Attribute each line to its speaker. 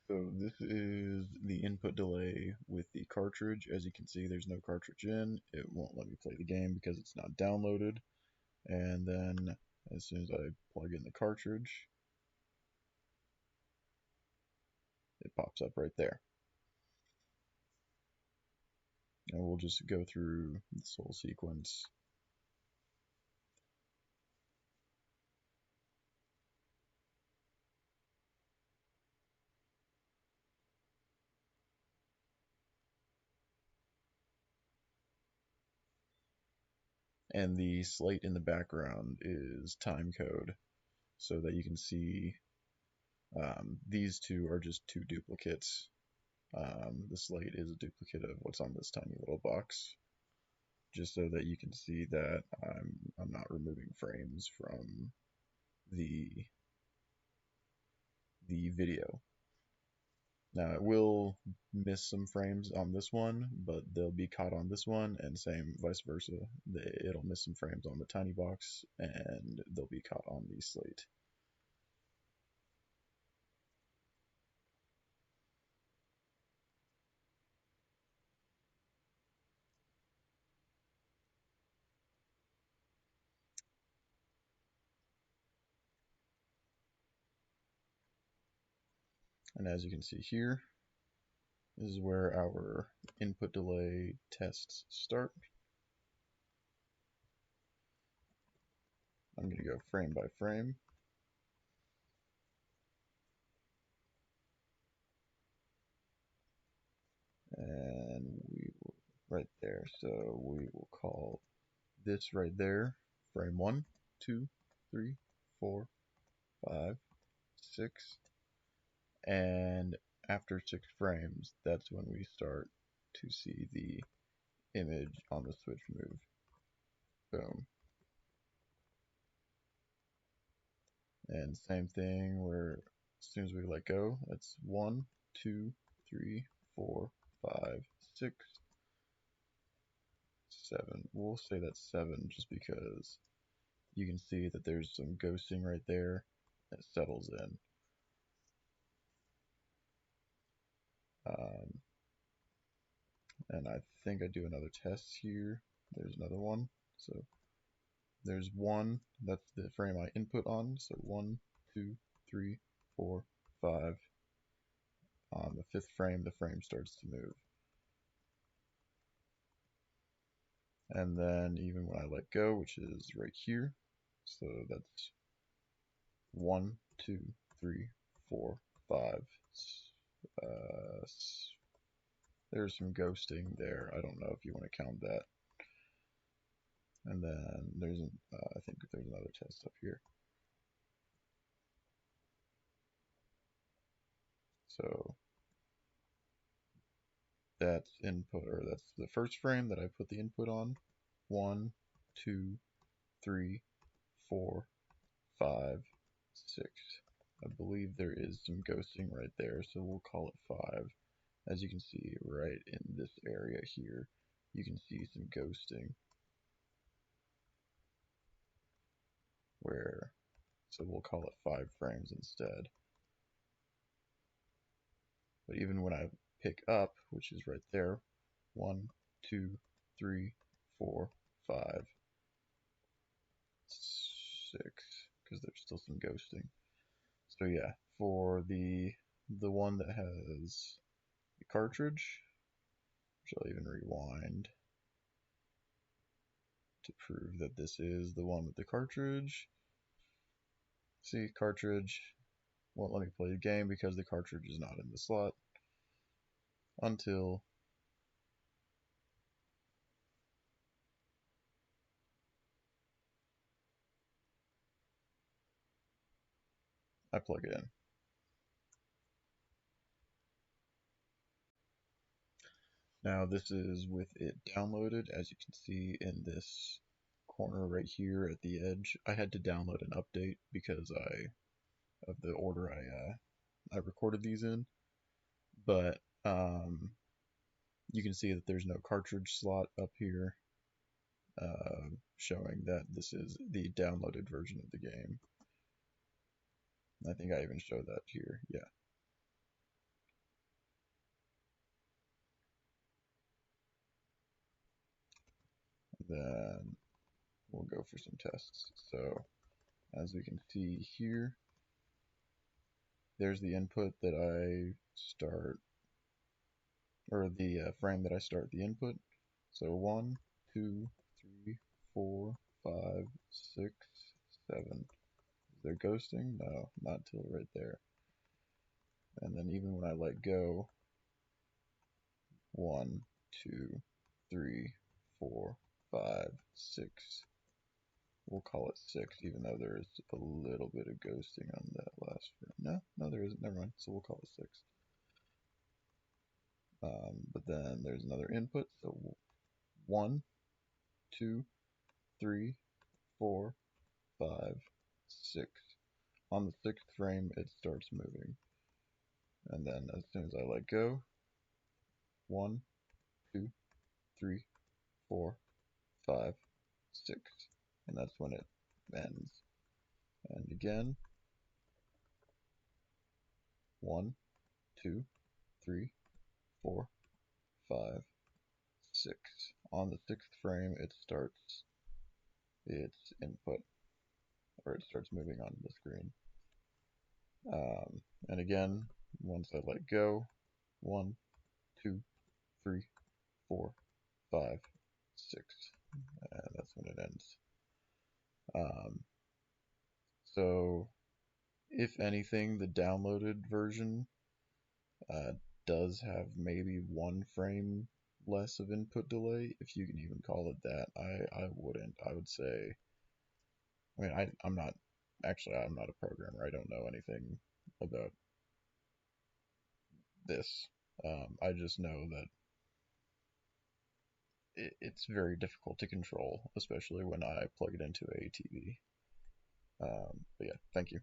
Speaker 1: So this is the input delay with the cartridge. As you can see, there's no cartridge in. It won't let me play the game because it's not downloaded. And then as soon as I plug in the cartridge, it pops up right there. And we'll just go through this whole sequence. And the slate in the background is time code, so that you can see these two are just two duplicates. The slate is a duplicate of what's on this tiny little box, just so that you can see that I'm not removing frames from the video. Now it will miss some frames on this one, but they'll be caught on this one, and same vice versa. It'll miss some frames on the tiny box, and they'll be caught on the slate. And as you can see here, this is where our input delay tests start. I'm going to go frame by frame. And we will, right there, so we will call this right there frame 1, 2, 3, 4, 5, 6, and after 6 frames, that's when we start to see the image on the switch move. Boom. And same thing where as soon as we let go, that's 1, 2, 3, 4, 5, 6, 7. We'll say that's 7 just because you can see that there's some ghosting right there that settles in. And I think I do another test here. There's another one. So there's 1, that's the frame I input on. So 1, 2, 3, 4, 5. On the 5th frame, the frame starts to move. And then even when I let go, which is right here, so that's 1, 2, 3, 4, 5. There's some ghosting there. I don't know if you want to count that. And then there's, I think there's another test up here. So that's input, or that's the first frame that I put the input on. 1, 2, 3, 4, 5, 6. I believe there is some ghosting right there, so we'll call it 5. As you can see right in this area here, you can see some ghosting where, so we'll call it 5 frames instead. But even when I pick up, which is right there, 1, 2, 3, 4, 5, 6, because there's still some ghosting. So yeah, for the one that has the cartridge, which I'll even rewind to prove that this is the one with the cartridge. See, cartridge won't let me play the game because the cartridge is not in the slot until I plug it in. Now this is with it downloaded, as you can see in this corner right here at the edge. I had to download an update because of the order I recorded these in, but you can see that there's no cartridge slot up here, showing that this is the downloaded version of the game. I think I even showed that here, yeah. then we'll go for some tests. So as we can see here, there's the input that I start, or the frame that I start the input. So 1, 2, 3, 4, 5, 6, 7. Is there ghosting? No, not till right there. And then even when I let go, 1, 2, 3, 4, 5, 6. We'll call it 6, even though there is a little bit of ghosting on that last frame. No, there isn't. Never mind. So we'll call it 6. But then there's another input. So 1, 2, 3, 4, 5, 6. On the 6th frame, it starts moving. And then as soon as I let go, 1, 2, 3, 4, 5, 6. And that's when it ends. And again, 1, 2, 3, 4, 5, 6. On the 6th frame, it starts its input, or it starts moving on the screen. And again, once I let go, 1, 2, 3, 4, 5, 6, and that's when it ends. So, if anything, the downloaded version does have maybe 1 frame less of input delay, if you can even call it that. I wouldn't. I would say, I mean, I'm not a programmer. I don't know anything about this. I just know that it's very difficult to control, especially when I plug it into a TV. But yeah, thank you.